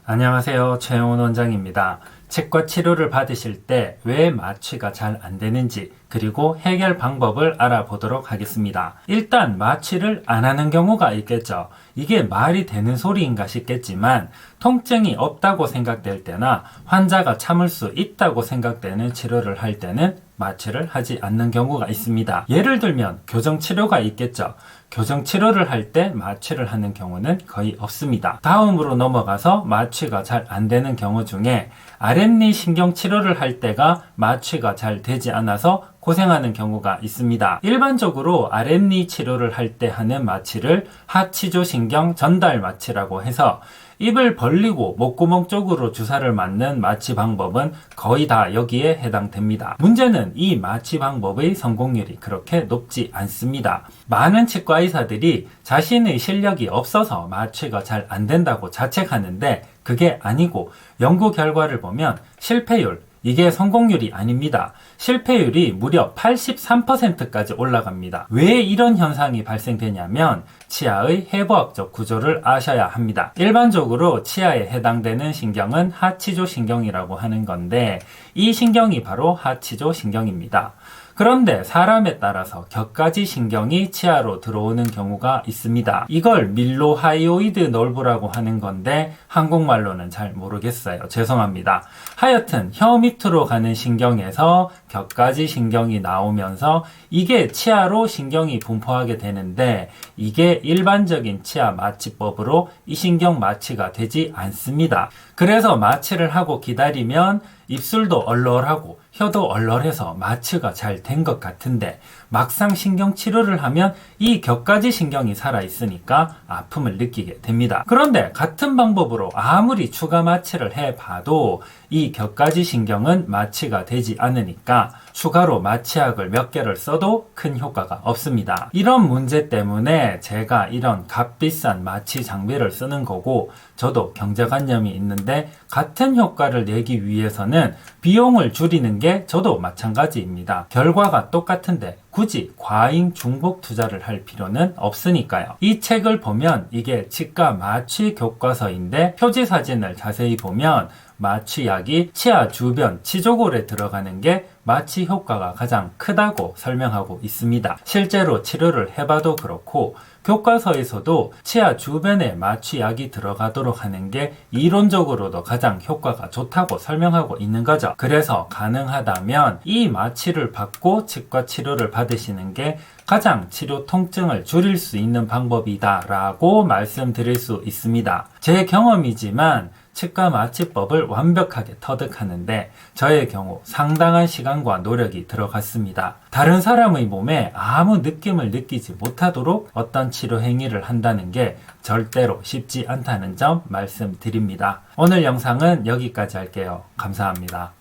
안녕하세요. 최영훈 원장입니다. 치과 치료를 받으실 때 왜 마취가 잘 안 되는지 그리고 해결 방법을 알아보도록 하겠습니다. 일단 마취를 안 하는 경우가 있겠죠. 이게 말이 되는 소리인가 싶겠지만 통증이 없다고 생각될 때나 환자가 참을 수 있다고 생각되는 치료를 할 때는 마취를 하지 않는 경우가 있습니다. 예를 들면 교정치료가 있겠죠. 교정치료를 할 때 마취를 하는 경우는 거의 없습니다. 다음으로 넘어가서 마취가 잘 안 되는 경우 중에 아랫니 신경치료를 할 때가 마취가 잘 되지 않아서 고생하는 경우가 있습니다. 일반적으로 아랫니 치료를 할 때 하는 마취를 하치조신경 전달 마취라고 해서 입을 벌리고 목구멍 쪽으로 주사를 맞는 마취 방법은 거의 다 여기에 해당됩니다. 문제는 이 마취 방법의 성공률이 그렇게 높지 않습니다. 많은 치과 의사들이 자신의 실력이 없어서 마취가 잘 안 된다고 자책하는데 그게 아니고 연구 결과를 보면 실패율, 이게 성공률이 아닙니다. 실패율이 무려 83%까지 올라갑니다. 왜 이런 현상이 발생되냐면 치아의 해부학적 구조를 아셔야 합니다. 일반적으로 치아에 해당되는 신경은 하치조신경이라고 하는 건데 이 신경이 바로 하치조신경입니다. 그런데 사람에 따라서 격가지 신경이 치아로 들어오는 경우가 있습니다. 이걸 밀로하이오이드 널브라고 하는 건데 한국말로는 잘 모르겠어요. 죄송합니다. 하여튼 혀 밑으로 가는 신경에서 격가지 신경이 나오면서 이게 치아로 신경이 분포하게 되는데 이게 일반적인 치아 마취법으로 이 신경 마취가 되지 않습니다. 그래서 마취를 하고 기다리면 입술도 얼얼하고 혀도 얼얼해서 마취가 잘 된 것 같은데 막상 신경치료를 하면 이 격가지 신경이 살아있으니까 아픔을 느끼게 됩니다. 그런데 같은 방법으로 아무리 추가 마취를 해봐도 이 격가지 신경은 마취가 되지 않으니까 추가로 마취약을 몇 개를 써도 큰 효과가 없습니다. 이런 문제 때문에 제가 이런 값비싼 마취 장비를 쓰는 거고 저도 경제관념이 있는데 같은 효과를 내기 위해서는 비용을 줄이는 게 저도 마찬가지입니다. 결과가 똑같은데 굳이 과잉 중복 투자를 할 필요는 없으니까요. 이 책을 보면 이게 치과 마취 교과서인데 표지 사진을 자세히 보면 마취약이 치아 주변 치조골에 들어가는 게 마취 효과가 가장 크다고 설명하고 있습니다. 실제로 치료를 해봐도 그렇고 교과서에서도 치아 주변에 마취약이 들어가도록 하는 게 이론적으로도 가장 효과가 좋다고 설명하고 있는 거죠. 그래서 가능하다면 이 마취를 받고 치과 치료를 받으시는 게 가장 치료 통증을 줄일 수 있는 방법이다 라고 말씀드릴 수 있습니다. 제 경험이지만 치과 마취법을 완벽하게 터득하는데 저의 경우 상당한 시간과 노력이 들어갔습니다. 다른 사람의 몸에 아무 느낌을 느끼지 못하도록 어떤 치료 행위를 한다는 게 절대로 쉽지 않다는 점 말씀드립니다. 오늘 영상은 여기까지 할게요. 감사합니다.